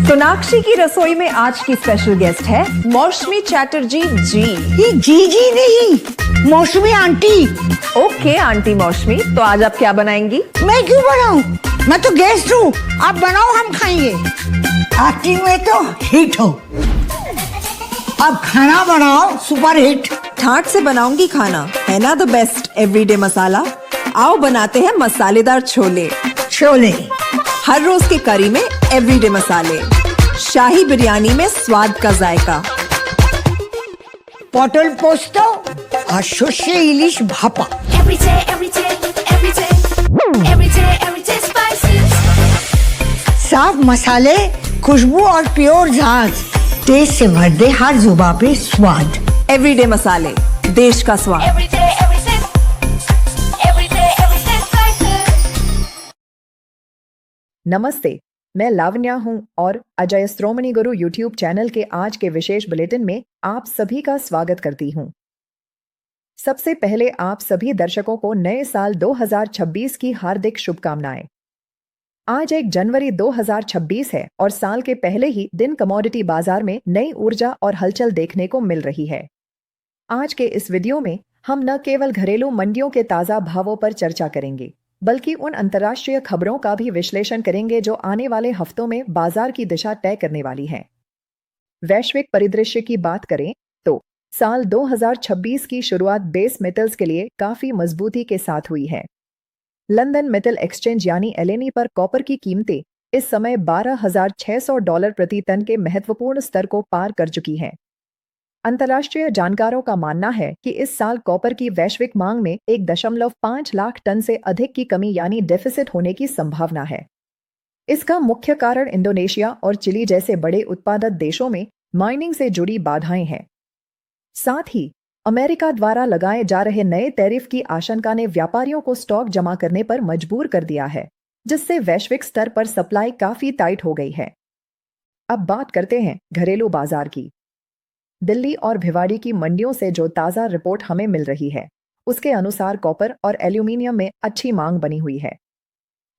सोनाक्षी की रसोई में आज की स्पेशल गेस्ट है मौसमी चैटर्जी जी। ये जी नहीं, मौसमी आंटी। ओके आंटी मौसमी, तो आज आप क्या बनाएंगी? मैं क्यों बनाऊं? मैं तो गेस्ट हूँ, आप बनाओ, हम खाएंगे। एक्टिंग में तो हिट हो, अब खाना बनाओ सुपर हिट। ठाट से बनाऊंगी खाना, है ना द बेस्ट एवरीडे मसाला। आओ बनाते हैं मसालेदार छोले। छोले हर रोज के करी में एवरीडे मसाले, शाही बिरयानी में स्वाद का जायका। পটল পোস্ত আর সর্ষে ইলিশ ভাপা। साफ मसाले, खुशबू और प्योर झाग, टेस्ट से भर दे हर जुबान पे स्वाद। एवरीडे मसाले, देश का स्वाद। नमस्ते, मैं लावण्या हूं और अजय श्रोमणी गुरु यूट्यूब चैनल के आज के विशेष बुलेटिन में आप सभी का स्वागत करती हूं। सबसे पहले आप सभी दर्शकों को नए साल 2026 की हार्दिक शुभकामनाएं। आज 1 जनवरी 2026 है और साल के पहले ही दिन कमोडिटी बाजार में नई ऊर्जा और हलचल देखने को मिल रही है। आज के इस वीडियो में हम न केवल घरेलू मंडियों के ताजा भावों पर चर्चा करेंगे, बल्कि उन अंतर्राष्ट्रीय खबरों का भी विश्लेषण करेंगे जो आने वाले हफ्तों में बाजार की दिशा तय करने वाली हैं। वैश्विक परिदृश्य की बात करें तो साल 2026 की शुरुआत बेस मेटल्स के लिए काफी मजबूती के साथ हुई है। लंदन मेटल एक्सचेंज यानी एलएनई पर कॉपर की कीमतें इस समय $12,600 प्रति टन के महत्वपूर्ण स्तर को पार कर चुकी हैं। अंतर्राष्ट्रीय जानकारों का मानना है कि इस साल कॉपर की वैश्विक मांग में 1.5 लाख टन से अधिक की कमी यानी डेफिसिट होने की संभावना है। इसका मुख्य कारण इंडोनेशिया और चिली जैसे बड़े उत्पादक देशों में माइनिंग से जुड़ी बाधाएं हैं। साथ ही अमेरिका द्वारा लगाए जा रहे नए टैरिफ की आशंका ने व्यापारियों को स्टॉक जमा करने पर मजबूर कर दिया है, जिससे वैश्विक स्तर पर सप्लाई काफी टाइट हो गई है। अब बात करते हैं घरेलू बाजार की। दिल्ली और भिवाड़ी की मंडियों से जो ताज़ा रिपोर्ट हमें मिल रही है, उसके अनुसार कॉपर और एल्यूमिनियम में अच्छी मांग बनी हुई है।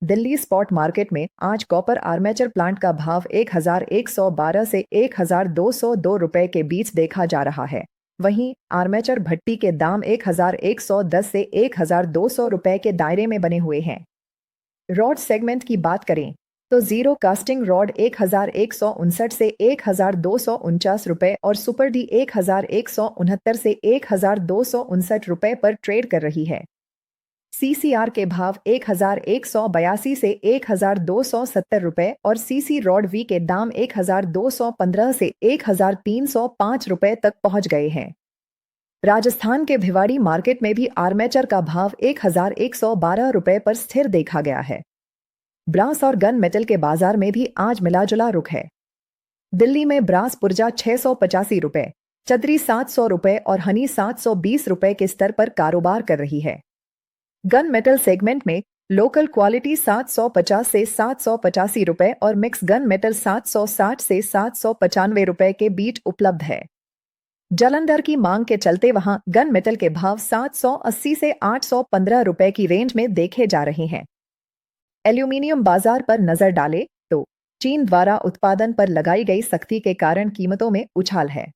दिल्ली स्पॉट मार्केट में आज कॉपर आर्मेचर प्लांट का भाव 1,112 से 1,202 रुपए के बीच देखा जा रहा है। वहीं आर्मेचर भट्टी के दाम 1,110 से 1,200 रुपए के दायरे में बने हुए हैं। रॉड सेगमेंट की बात करें तो जीरो कास्टिंग रॉड 1,159 से 1,249 रुपए और सुपर डी 1,169 से 1,259 रुपए पर ट्रेड कर रही है। सीसीआर के भाव 1,182 से 1,270 रुपए और सीसी रॉड वी के दाम 1,215 से 1,305 रुपए तक पहुंच गए हैं। राजस्थान के भिवाड़ी मार्केट में भी आर्मेचर का भाव 1,112 रुपए पर स्थिर देखा गया है। ब्रास और गन मेटल के बाजार में भी आज मिलाजुला रुख है। दिल्ली में ब्रास पुर्जा 685 रुपए, चदरी 700 रुपए और हनी 720 रुपए के स्तर पर कारोबार कर रही है। गन मेटल सेगमेंट में लोकल क्वालिटी 750 से 785 रुपए और मिक्स गन मेटल 760 से 795 रुपए के बीच उपलब्ध है। जालंधर की मांग के चलते वहां गन मेटल के भाव 780 से 815 रुपए की रेंज में देखे जा रहे हैं। एल्यूमिनियम बाजार पर नजर डालें तो चीन द्वारा उत्पादन पर लगाई गई सख्ती के कारण कीमतों में उछाल है।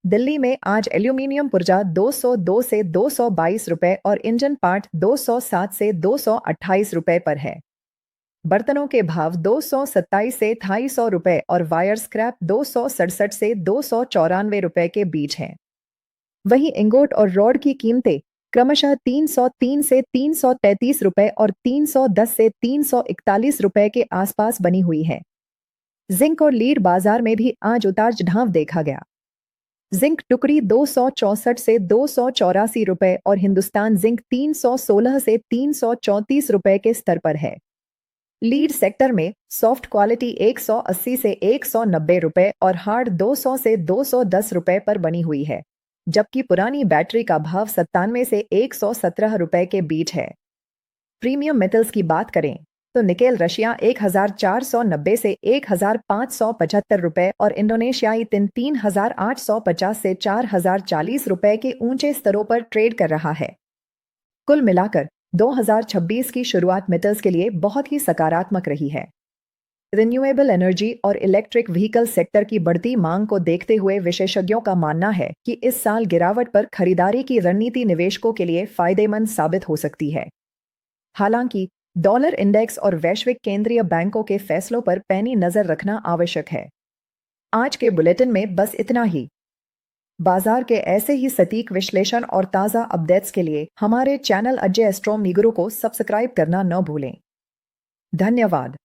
दिल्ली में आज एल्यूमिनियम पुर्जा 202 से 222 रुपए और इंजन पार्ट 207 से 228 रुपए पर है। बर्तनों के भाव 227 से 250 रुपए और वायर स्क्रैप 267 से 294 रुपए के बीच हैं। वहीं इंगोट और रॉड की कीमतें क्रमशः 303 से 333 रुपए और 310 से 341 रुपए के आसपास बनी हुई है। जिंक और लीड बाजार में भी आज उतार चढ़ाव देखा गया। जिंक टुकड़ी 264 से 284 रुपए और हिंदुस्तान जिंक 316 से 334 रुपए के स्तर पर है। लीड सेक्टर में सॉफ्ट क्वालिटी 180 से 190 रुपए और हार्ड 200 से 210 रुपए पर बनी हुई है, जबकि पुरानी बैटरी का भाव 97 से 117 रुपए के बीच है। प्रीमियम मेटल्स की बात करें तो निकेल रशिया 1,490 से 1,575 रुपए और इंडोनेशियाई टिन 3,850 से 4,040 रुपए के ऊंचे स्तरों पर ट्रेड कर रहा है। कुल मिलाकर 2026 की शुरुआत मेटल्स के लिए बहुत ही सकारात्मक रही है। रिन्यूएबल एनर्जी और इलेक्ट्रिक व्हीकल सेक्टर की बढ़ती मांग को देखते हुए विशेषज्ञों का मानना है कि इस साल गिरावट पर खरीदारी की रणनीति निवेशकों के लिए फायदेमंद साबित हो सकती है। हालांकि डॉलर इंडेक्स और वैश्विक केंद्रीय बैंकों के फैसलों पर पैनी नजर रखना आवश्यक है। आज के बुलेटिन में बस इतना ही। बाजार के ऐसे ही सटीक विश्लेषण और ताज़ा अपडेट्स के लिए हमारे चैनल अजय एस्ट्रोम निगुरु को सब्सक्राइब करना न भूलें। धन्यवाद।